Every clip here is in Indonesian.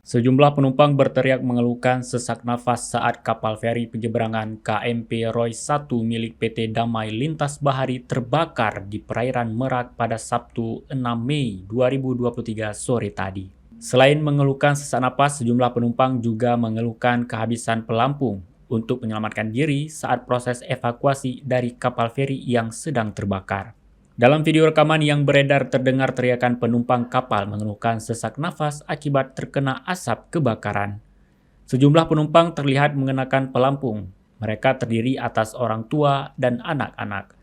Sejumlah penumpang berteriak mengeluhkan sesak nafas saat kapal feri penyeberangan KMP Roy 1 milik PT Damai Lintas Bahari terbakar di perairan Merak pada Sabtu 6 Mei 2023 sore tadi. Selain mengeluhkan sesak napas, sejumlah penumpang juga mengeluhkan kehabisan pelampung untuk menyelamatkan diri saat proses evakuasi dari kapal feri yang sedang terbakar. Dalam video rekaman yang beredar terdengar teriakan penumpang kapal mengeluhkan sesak nafas akibat terkena asap kebakaran. Sejumlah penumpang terlihat mengenakan pelampung. Mereka terdiri atas orang tua dan anak-anak.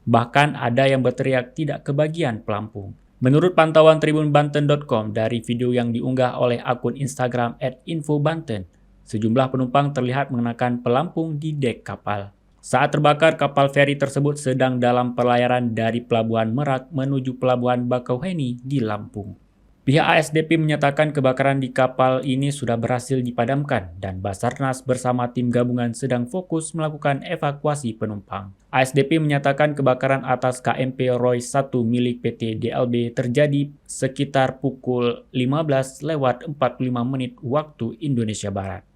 Bahkan ada yang berteriak tidak kebagian pelampung. Menurut pantauan tribunbanten.com dari video yang diunggah oleh akun Instagram @infobanten, sejumlah penumpang terlihat mengenakan pelampung di dek kapal. Saat terbakar, kapal feri tersebut sedang dalam pelayaran dari Pelabuhan Merak menuju Pelabuhan Bakauheni di Lampung. Pihak ASDP menyatakan kebakaran di kapal ini sudah berhasil dipadamkan dan Basarnas bersama tim gabungan sedang fokus melakukan evakuasi penumpang. ASDP menyatakan kebakaran atas KMP Roy 1 milik PT DLB terjadi sekitar pukul 15:45 waktu Indonesia Barat.